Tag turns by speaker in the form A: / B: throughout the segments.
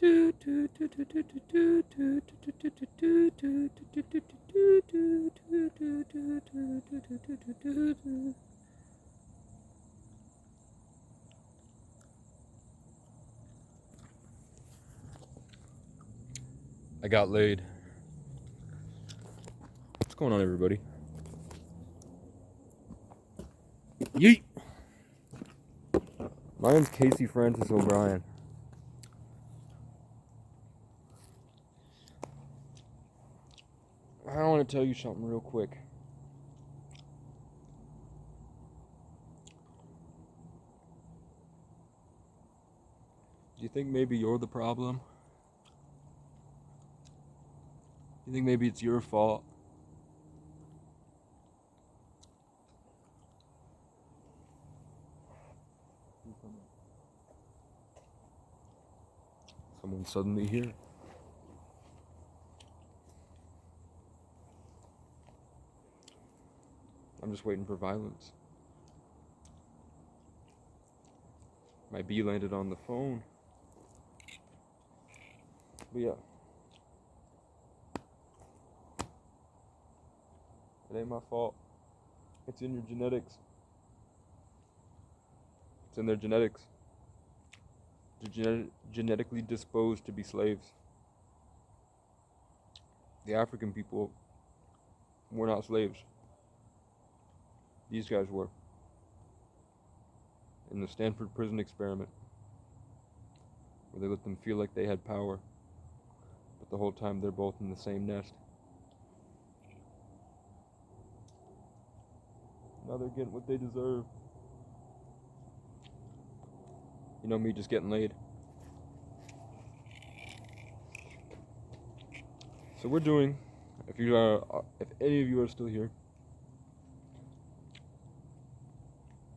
A: I got laid. What's going on, everybody? Yeet! My name's Casey Francis O'Brien. I want to tell you something real quick. Do you think maybe you're the problem? Do you think maybe it's your fault? Someone's suddenly here. I'm just waiting for violence. My bee landed on the phone. But yeah. It ain't my fault. It's in your genetics. It's in their genetics. They're genetically disposed to be slaves. The African people were not slaves. These guys were. In the Stanford prison experiment, where they let them feel like they had power, but the whole time they're both in the same nest. Now they're getting what they deserve. You know me just getting laid. So we're doing, if any of you are still here,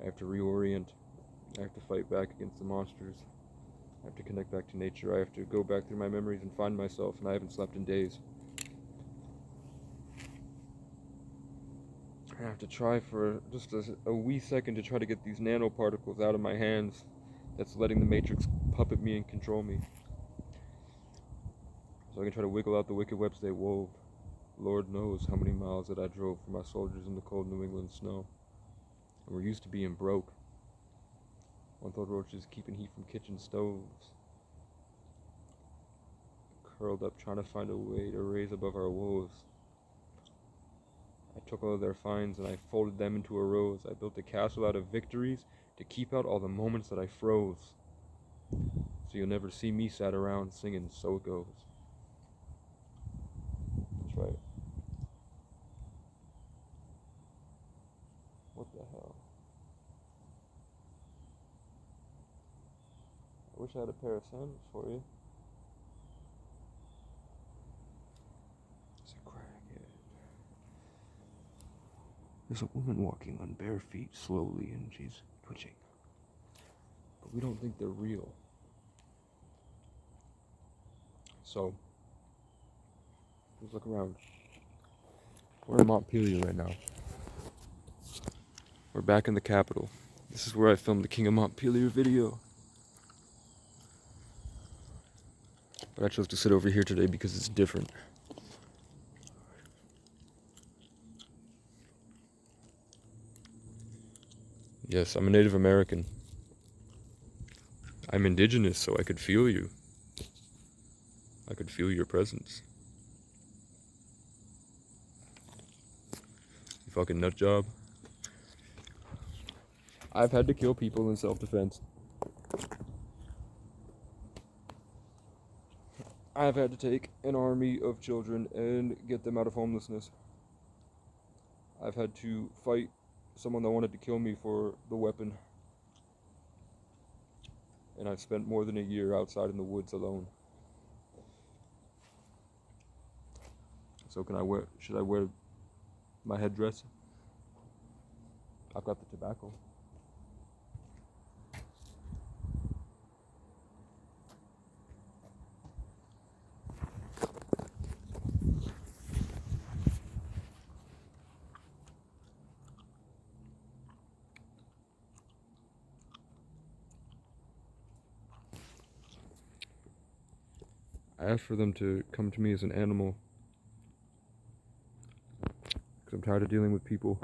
A: I have to reorient. I have to fight back against the monsters. I have to connect back to nature. I have to go back through my memories and find myself, and I haven't slept in days. I have to try for just a wee second to try to get these nanoparticles out of my hands that's letting the Matrix puppet me and control me. So I can try to wiggle out the wicked webs they wove. Lord knows how many miles that I drove for my soldiers in the cold New England snow. And we're used to being broke. One-thought roaches keeping heat from kitchen stoves. Curled up trying to find a way to raise above our woes. I took all of their finds and I folded them into a rose. I built a castle out of victories to keep out all the moments that I froze. So you'll never see me sat around singing So It Goes. That's right. What the hell? I wish I had a pair of sandals for you. It's a crackhead. There's a woman walking on bare feet slowly and she's twitching. But we don't think they're real. So, let's look around. We're in Montpelier right now. We're back in the capital. This is where I filmed the King of Montpelier video. But I chose to sit over here today because it's different. Yes, I'm a Native American. I'm indigenous, so I could feel you. I could feel your presence. You fucking nut job. I've had to kill people in self-defense. I've had to take an army of children and get them out of homelessness. I've had to fight someone that wanted to kill me for the weapon. And I've spent more than a year outside in the woods alone. So should I wear my headdress? I've got the tobacco. I asked for them to come to me as an animal because I'm tired of dealing with people.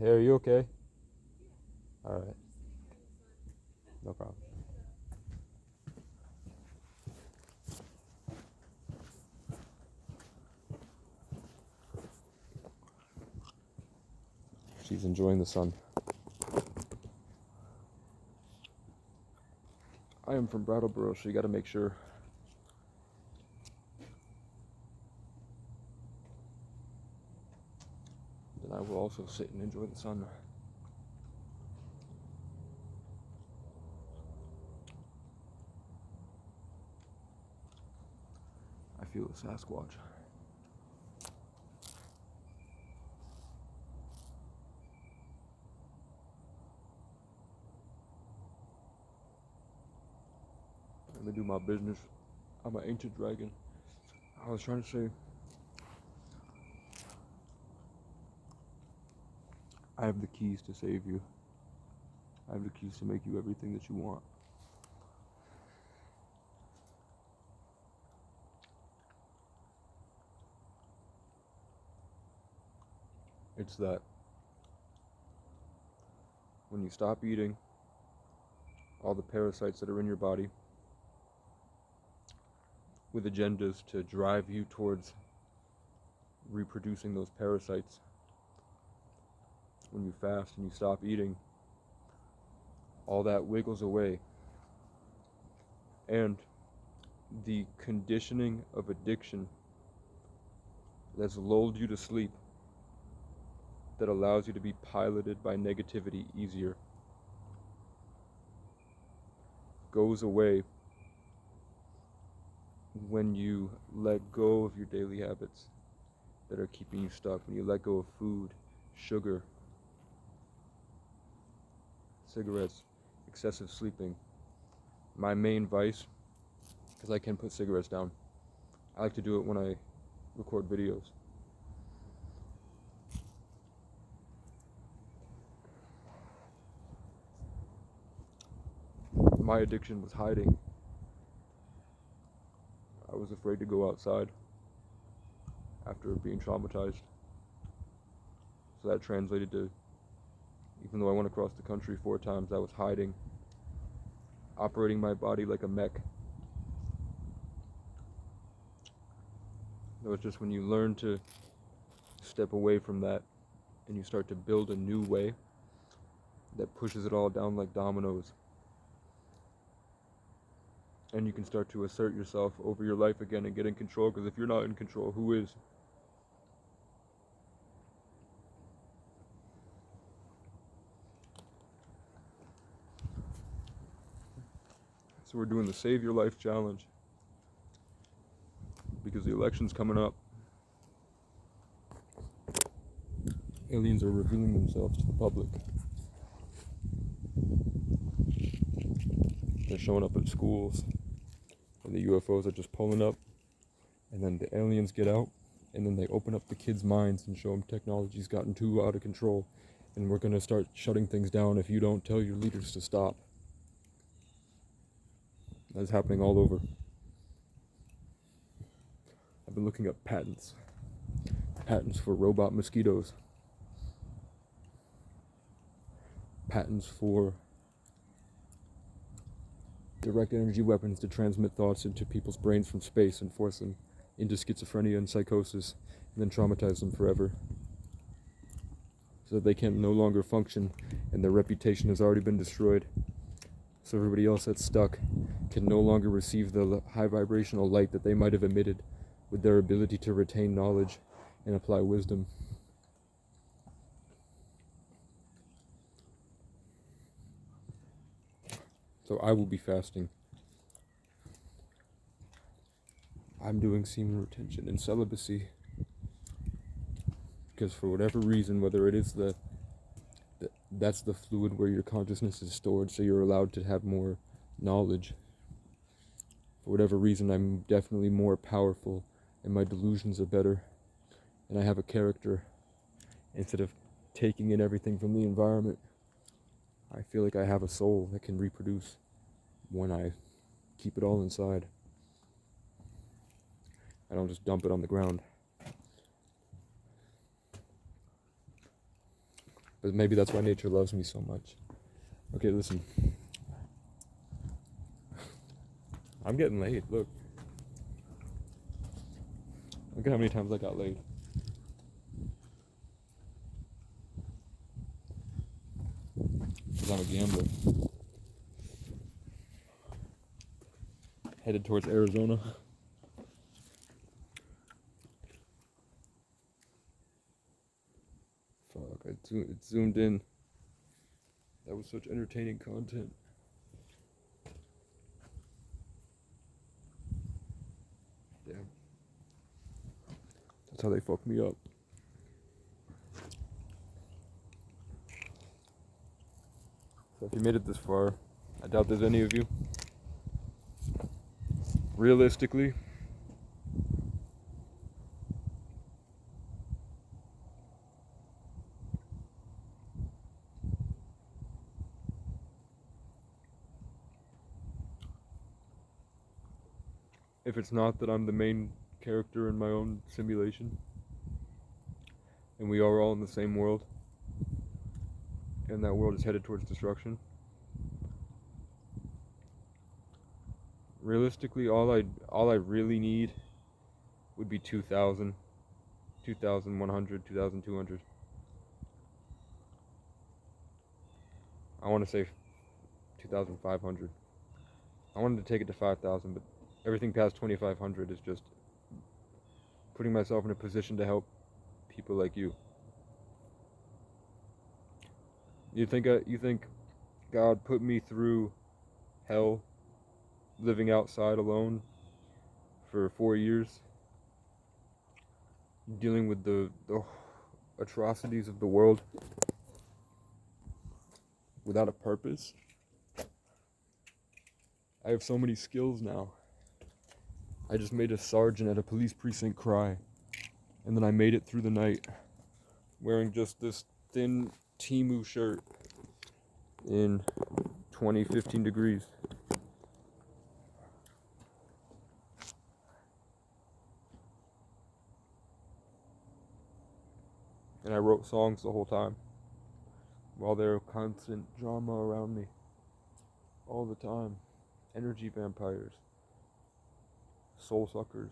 A: Hey, are you okay? All right, no problem. She's enjoying the sun. I am from Brattleboro, so you got to make sure. Then I will also sit and enjoy the sun. I feel a Sasquatch. Let me do my business. I'm an ancient dragon. I was trying to say, I have the keys to save you. I have the keys to make you everything that you want. It's that when you stop eating all the parasites that are in your body with agendas to drive you towards reproducing those parasites, when you fast and you stop eating, all that wiggles away. And the conditioning of addiction that's lulled you to sleep, that allows you to be piloted by negativity easier, goes away when you let go of your daily habits that are keeping you stuck, when you let go of food, sugar, cigarettes, excessive sleeping. My main vice, because I can put cigarettes down, I like to do it when I record videos. My addiction was hiding. I was afraid to go outside after being traumatized. So that translated to, even though I went across the country 4 times, I was hiding, operating my body like a mech. It was just when you learn to step away from that and you start to build a new way that pushes it all down like dominoes, and you can start to assert yourself over your life again and get in control, because if you're not in control, who is? So we're doing the Save Your Life Challenge because the election's coming up. Aliens are revealing themselves to the public. They're showing up at schools, and the UFOs are just pulling up, and then the aliens get out, and then they open up the kids' minds and show them technology's gotten too out of control, and we're going to start shutting things down if you don't tell your leaders to stop. That's happening all over. I've been looking up patents for robot mosquitoes, patents for direct energy weapons to transmit thoughts into people's brains from space and force them into schizophrenia and psychosis, and then traumatize them forever, so that they can no longer function and their reputation has already been destroyed. So everybody else that's stuck can no longer receive the high vibrational light that they might have emitted with their ability to retain knowledge and apply wisdom. So I will be fasting. I'm doing semen retention and celibacy. because for whatever reason, whether it is that's the fluid where your consciousness is stored, so you're allowed to have more knowledge. For whatever reason, I'm definitely more powerful, and my delusions are better, and I have a character. Instead of taking in everything from the environment, I feel like I have a soul that can reproduce when I keep it all inside. I don't just dump it on the ground. But maybe that's why nature loves me so much. Okay, listen. I'm getting laid, look. Look at how many times I got laid. Because I'm a gambler. Headed towards Arizona. Fuck, it zoomed in. That was such entertaining content. Damn. That's how they fucked me up. So if you made it this far, I doubt there's any of you. Realistically, if it's not that I'm the main character in my own simulation, and we are all in the same world, and that world is headed towards destruction, realistically, all I really need would be 2,000, 2,100, 2,200. I want to say 2,500. I wanted to take it to 5,000, but everything past 2,500 is just putting myself in a position to help people like you. You think God put me through hell, living outside alone for 4 years, dealing with the atrocities of the world without a purpose? I have so many skills now. I just made a sergeant at a police precinct cry, and then I made it through the night wearing just this thin Temu shirt in 15 degrees. And I wrote songs the whole time while there was constant drama around me all the time. Energy vampires, soul suckers.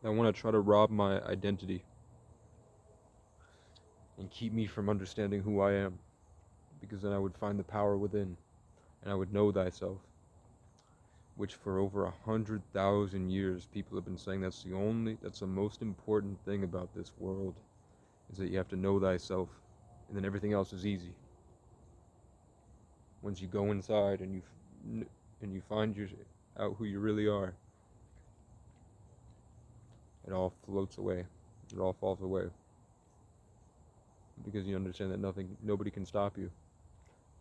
A: That want to try to rob my identity and keep me from understanding who I am, because then I would find the power within, and I would know thyself, which for over 100,000 years people have been saying that's the most important thing about this world, is that you have to know thyself, and then everything else is easy. Once you go inside and you find out who you really are, it all floats away. It all falls away. Because you understand that nobody can stop you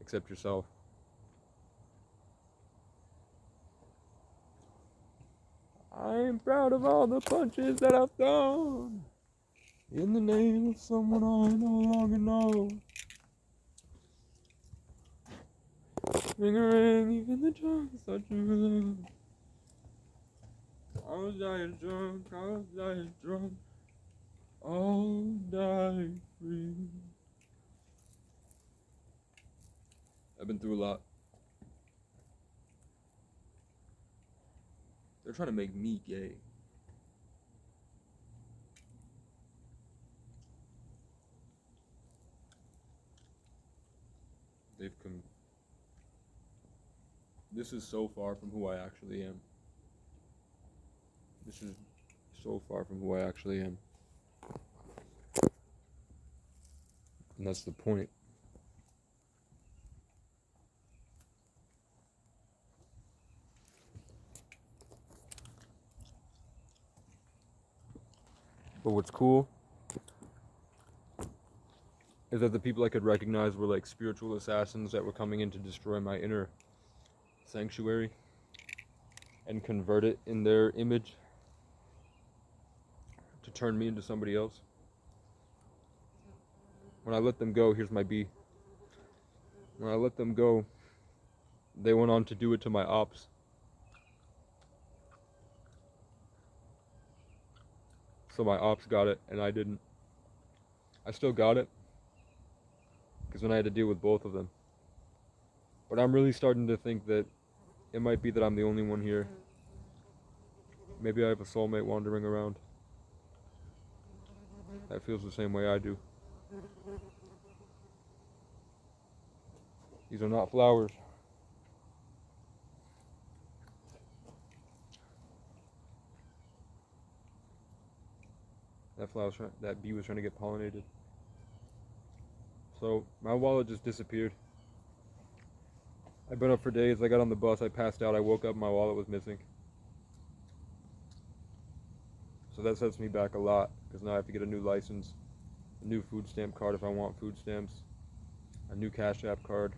A: except yourself. I am proud of all the punches that I've thrown in the name of someone I no longer know. Ring a ring, even the drunk is such a love. I was dying drunk, I'll die free. I've been through a lot. They're trying to make me gay. This is so far from who I actually am. This is so far from who I actually am. And that's the point. But what's cool is that the people I could recognize were like spiritual assassins that were coming in to destroy my inner sanctuary and convert it in their image to turn me into somebody else. When I let them go, here's my B. When I let them go, they went on to do it to my ops. So my ops got it and I didn't. I still got it because then I had to deal with both of them. But I'm really starting to think that it might be that I'm the only one here. Maybe I have a soulmate wandering around that feels the same way I do. These are not flowers. That bee was trying to get pollinated. So my wallet just disappeared. I've been up for days. I got on the bus. I passed out. I woke up. My wallet was missing. So that sets me back a lot because now I have to get a new license, a new food stamp card if I want food stamps, a new Cash App card.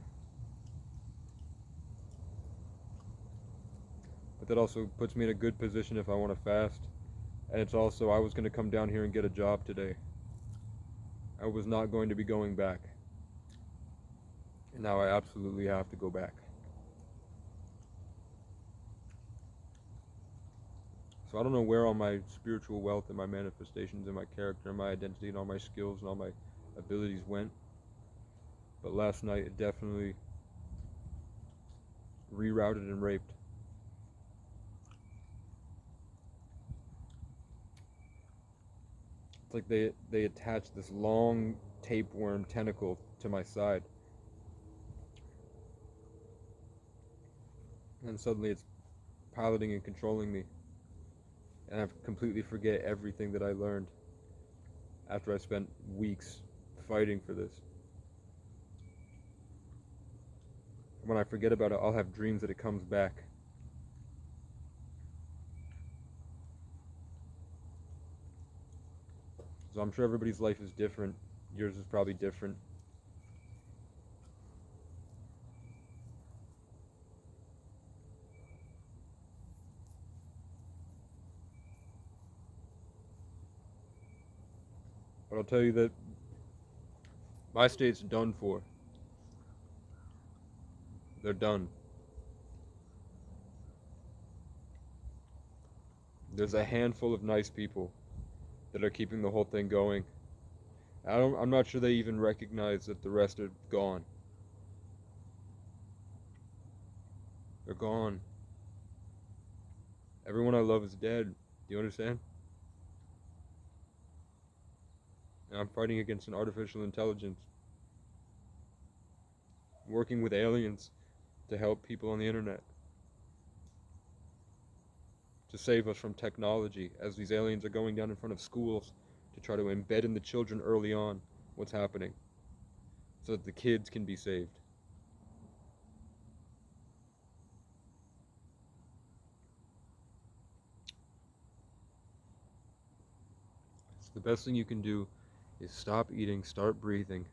A: But that also puts me in a good position if I want to fast. And it's also, I was going to come down here and get a job today. I was not going to be going back. And now I absolutely have to go back. So I don't know where all my spiritual wealth and my manifestations and my character and my identity and all my skills and all my abilities went. But last night it definitely rerouted and raped. It's like they attached this long tapeworm tentacle to my side. And suddenly it's piloting and controlling me. And I completely forget everything that I learned after I spent weeks fighting for this. When I forget about it, I'll have dreams that it comes back. So I'm sure everybody's life is different. Yours is probably different. But I'll tell you that my state's done for. They're done. There's a handful of nice people that are keeping the whole thing going. I'm not sure they even recognize that the rest are gone. They're gone. Everyone I love is dead. Do you understand? And I'm fighting against an artificial intelligence. Working with aliens to help people on the internet. To save us from technology as these aliens are going down in front of schools to try to embed in the children early on what's happening so that the kids can be saved. So the best thing you can do is stop eating, start breathing,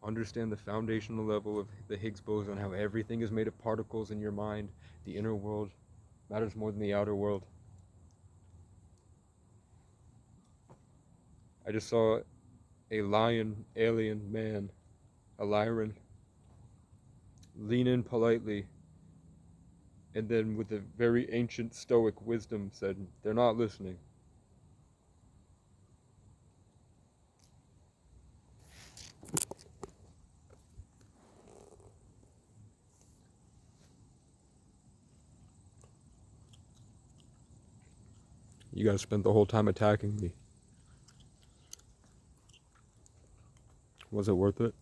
A: understand the foundational level of the Higgs boson, how everything is made of particles in your mind. The inner world matters more than the outer world. I just saw a lion alien man, a Lyran, lean in politely and then with a very ancient stoic wisdom said, "They're not listening." You guys spent the whole time attacking me. Was it worth it?